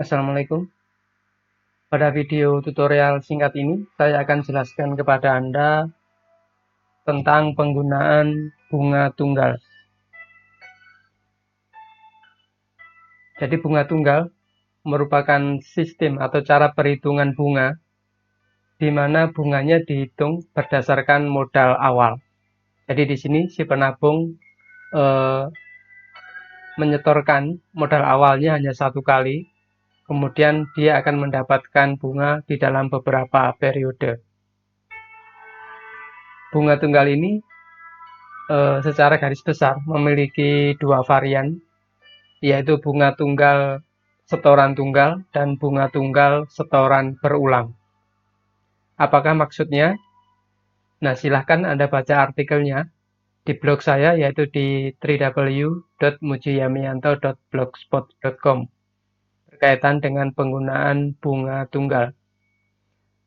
Assalamualaikum. Pada video tutorial singkat ini, saya akan jelaskan kepada Anda tentang penggunaan bunga tunggal. Jadi bunga tunggal merupakan sistem atau cara perhitungan bunga di mana bunganya dihitung berdasarkan modal awal. Jadi di sini si penabung menyetorkan modal awalnya hanya satu kali, kemudian dia akan mendapatkan bunga di dalam beberapa periode. Bunga tunggal ini secara garis besar memiliki dua varian, yaitu bunga tunggal setoran tunggal dan bunga tunggal setoran berulang. Apakah maksudnya? Nah, silahkan Anda baca artikelnya di blog saya, yaitu di www.mujiyamianto.blogspot.com berkaitan dengan penggunaan bunga tunggal.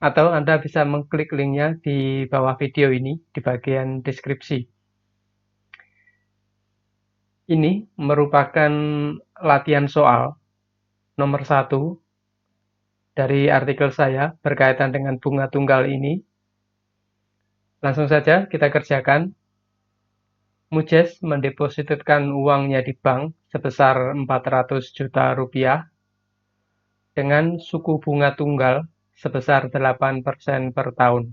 Atau Anda bisa mengklik linknya di bawah video ini di bagian deskripsi. Ini merupakan latihan soal nomor 1 dari artikel saya berkaitan dengan bunga tunggal ini. Langsung saja kita kerjakan. Mujes mendepositkan uangnya di bank sebesar 400 juta rupiah dengan suku bunga tunggal sebesar 8% per tahun.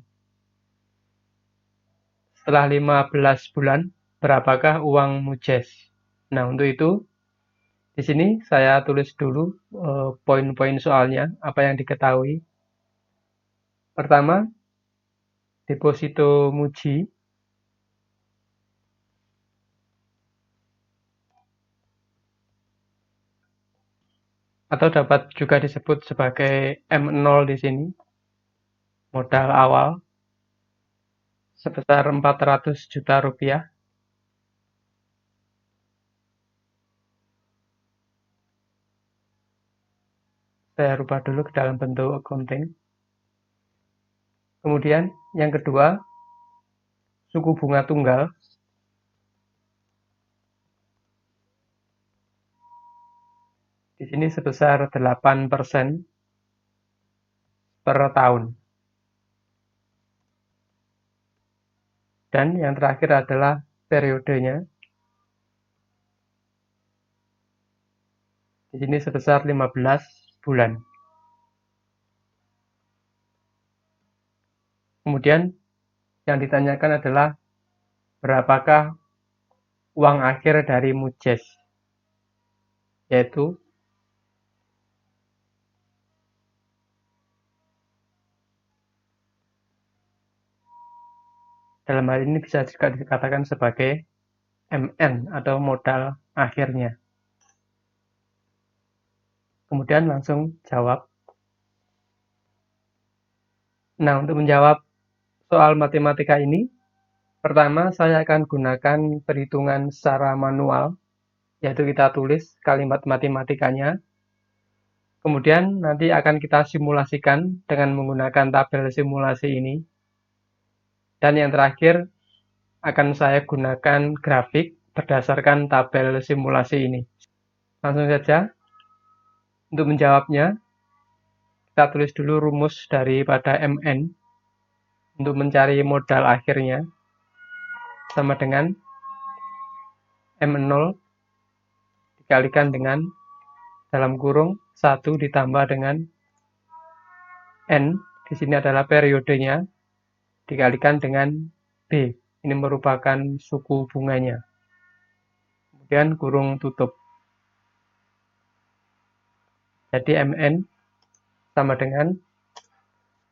Setelah 15 bulan, berapakah uang Mujes? Nah, untuk itu di sini saya tulis dulu poin-poin soalnya, apa yang diketahui. Pertama, deposito Muji atau dapat juga disebut sebagai M0 di sini, modal awal sebesar 400 juta rupiah. Saya rubah dulu ke dalam bentuk accounting. Kemudian yang kedua, suku bunga tunggal. Di sini sebesar 8% per tahun. Dan yang terakhir adalah periodenya. Di sini sebesar 15 bulan. Kemudian yang ditanyakan adalah berapakah uang akhir dari Mujes, yaitu dalam hal ini bisa juga dikatakan sebagai MN atau modal akhirnya. Kemudian langsung jawab. Nah, untuk menjawab soal matematika ini, pertama saya akan gunakan perhitungan secara manual, yaitu kita tulis kalimat matematikanya. Kemudian nanti akan kita simulasikan dengan menggunakan tabel simulasi ini. Dan yang terakhir akan saya gunakan grafik berdasarkan tabel simulasi ini. Langsung saja, untuk menjawabnya, kita tulis dulu rumus daripada MN untuk mencari modal akhirnya, sama dengan M0 dikalikan dengan dalam kurung 1 ditambah dengan N, di sini adalah periodenya, dikalikan dengan B. Ini merupakan suku bunganya. Kemudian kurung tutup. Jadi MN sama dengan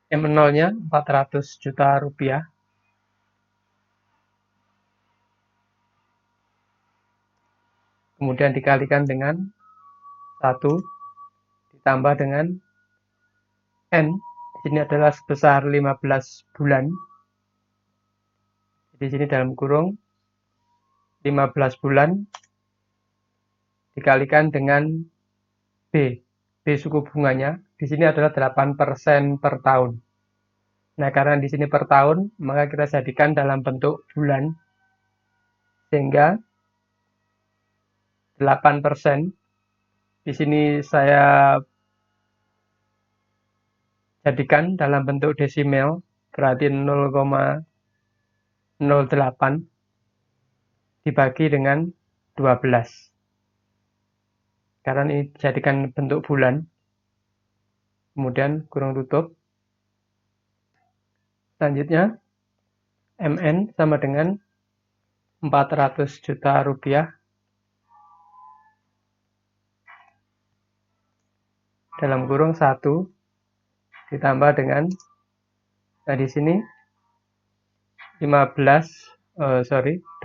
M0-nya 400 juta rupiah. Kemudian dikalikan dengan 1 ditambah dengan N. Di sini adalah sebesar 15 bulan. Di sini dalam kurung 15 bulan dikalikan dengan B. B suku bunganya di sini adalah 8% per tahun. Nah, karena di sini per tahun, maka kita jadikan dalam bentuk bulan. Sehingga 8% di sini saya jadikan dalam bentuk desimal, berarti 0,08 dibagi dengan 12. Karena ini dijadikan bentuk bulan, kemudian kurung tutup. Selanjutnya, MN sama dengan 400 juta rupiah dalam kurung 1 ditambah dengan, nah di sini 15,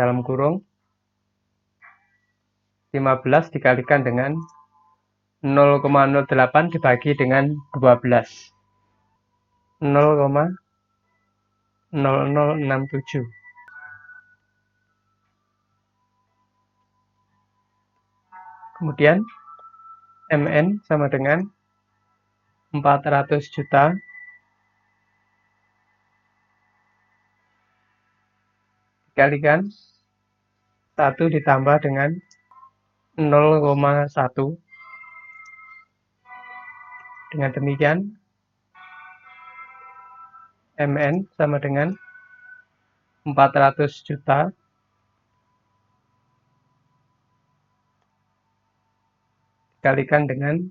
dalam kurung 15 dikalikan dengan 0,08 dibagi dengan 12. 0,0067. Kemudian MN sama dengan 400 juta dikalikan 1 ditambah dengan 0,1. Dengan demikian MN sama dengan 400 juta dikalikan dengan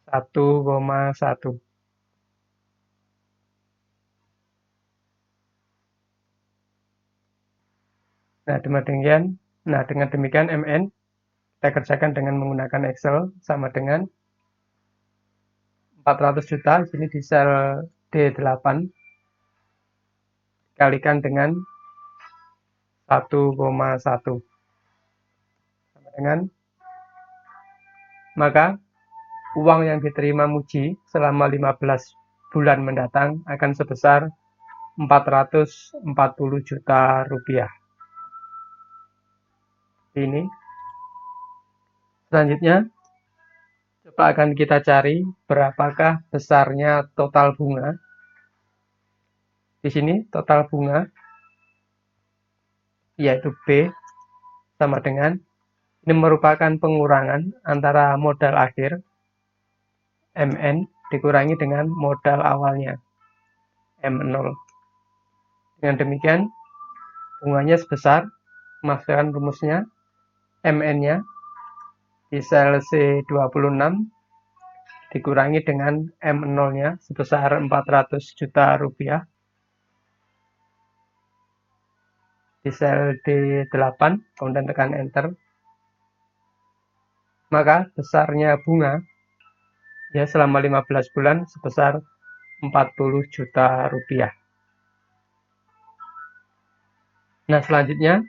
1,1. Dengan demikian MN kita kerjakan dengan menggunakan Excel sama dengan 400 juta, di sini di sel D8 dikalikan dengan 1,1 sama dengan, maka uang yang diterima Muji selama 15 bulan mendatang akan sebesar 440 juta rupiah. Ini selanjutnya coba akan kita cari berapakah besarnya total bunga. Di sini total bunga yaitu B sama dengan, ini merupakan pengurangan antara modal akhir MN dikurangi dengan modal awalnya M0. Dengan demikian bunganya sebesar, masukkan rumusnya, MN-nya di sel C26 dikurangi dengan M0-nya sebesar 400 juta rupiah di sel D8, kemudian tekan enter, maka besarnya bunga ya selama 15 bulan sebesar 40 juta rupiah. Nah, selanjutnya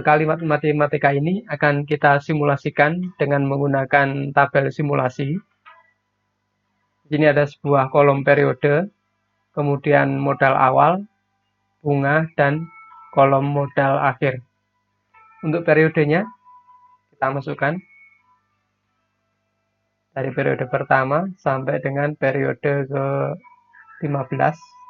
kalimat matematika ini akan kita simulasikan dengan menggunakan tabel simulasi. Di sini ada sebuah kolom periode, kemudian modal awal, bunga, dan kolom modal akhir. Untuk periodenya kita masukkan dari periode pertama sampai dengan periode ke-15.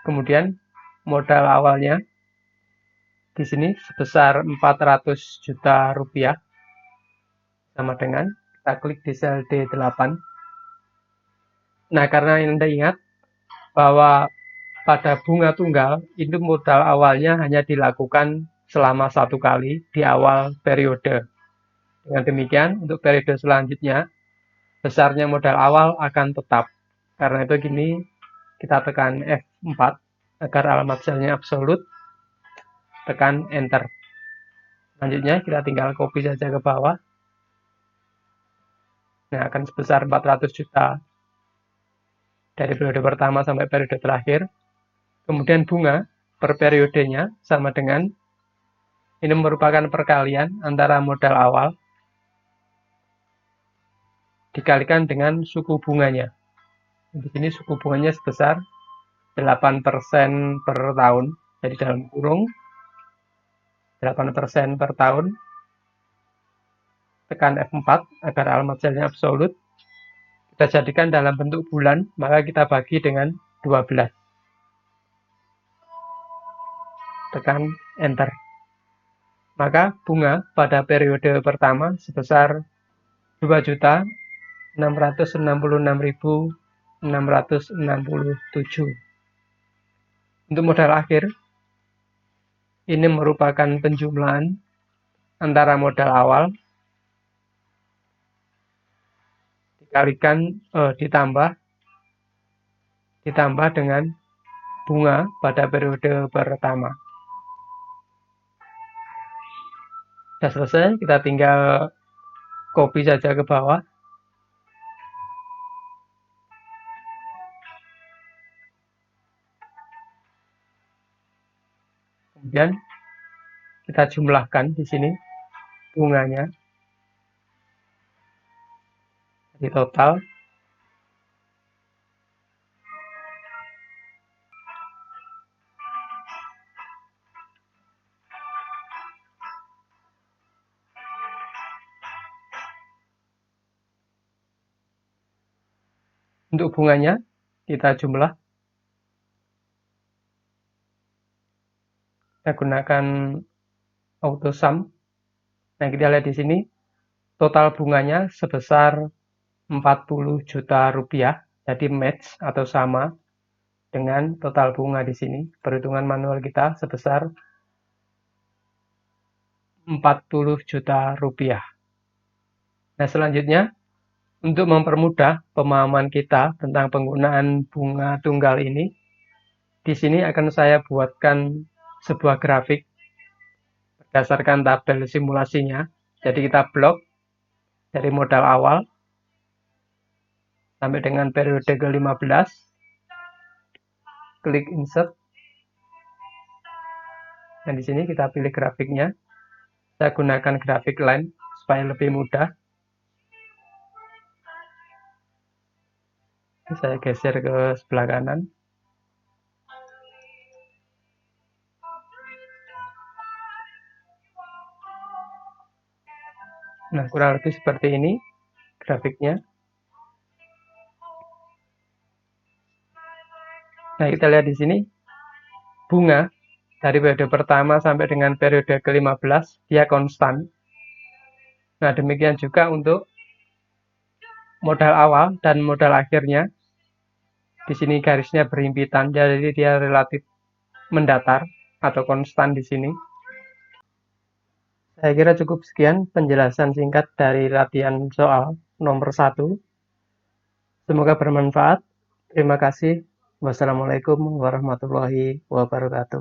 Kemudian modal awalnya di sini sebesar 400 juta rupiah sama dengan, kita klik di sel D8. Nah, karena Anda ingat bahwa pada bunga tunggal itu modal awalnya hanya dilakukan selama 1 kali di awal periode. Dengan demikian untuk periode selanjutnya besarnya modal awal akan tetap. Karena itu gini, kita tekan F4 agar alamat selnya absolut, tekan enter. Selanjutnya kita tinggal copy saja ke bawah. Nah, akan sebesar 400 juta dari periode pertama sampai periode terakhir. Kemudian bunga per periodenya sama dengan, ini merupakan perkalian antara modal awal dikalikan dengan suku bunganya. Di sini suku bunganya sebesar 8% per tahun. Jadi dalam kurung 8% per tahun, tekan F4 agar alamat selnya absolut. Kita jadikan dalam bentuk bulan, maka kita bagi dengan 12. tekan enter. Maka bunga pada periode pertama sebesar 2.666.667. Untuk modal akhir, ini merupakan penjumlahan antara modal awal dikalikan ditambah dengan bunga pada periode pertama. Sudah selesai, kita tinggal copy saja ke bawah. Kemudian kita jumlahkan di sini bunganya. Jadi total untuk bunganya kita jumlah. Kita gunakan auto sum. Nah, kita lihat di sini total bunganya sebesar 40 juta rupiah. Jadi match atau sama dengan total bunga di sini. Perhitungan manual kita sebesar 40 juta rupiah. Nah, selanjutnya untuk mempermudah pemahaman kita tentang penggunaan bunga tunggal ini, di sini akan saya buatkan sebuah grafik berdasarkan tabel simulasinya. Jadi kita blok dari modal awal sampai dengan periode ke-15. Klik insert. Dan di sini kita pilih grafiknya. Saya gunakan grafik line supaya lebih mudah. Saya geser ke sebelah kanan. Nah, kurang lebih seperti ini grafiknya. Nah, kita lihat di sini bunga dari periode pertama sampai dengan periode ke-15 dia konstan. Nah, demikian juga untuk modal awal dan modal akhirnya. Di sini garisnya berhimpitan, jadi dia relatif mendatar atau konstan di sini. Saya kira cukup sekian penjelasan singkat dari latihan soal nomor 1. Semoga bermanfaat. Terima kasih. Wassalamualaikum warahmatullahi wabarakatuh.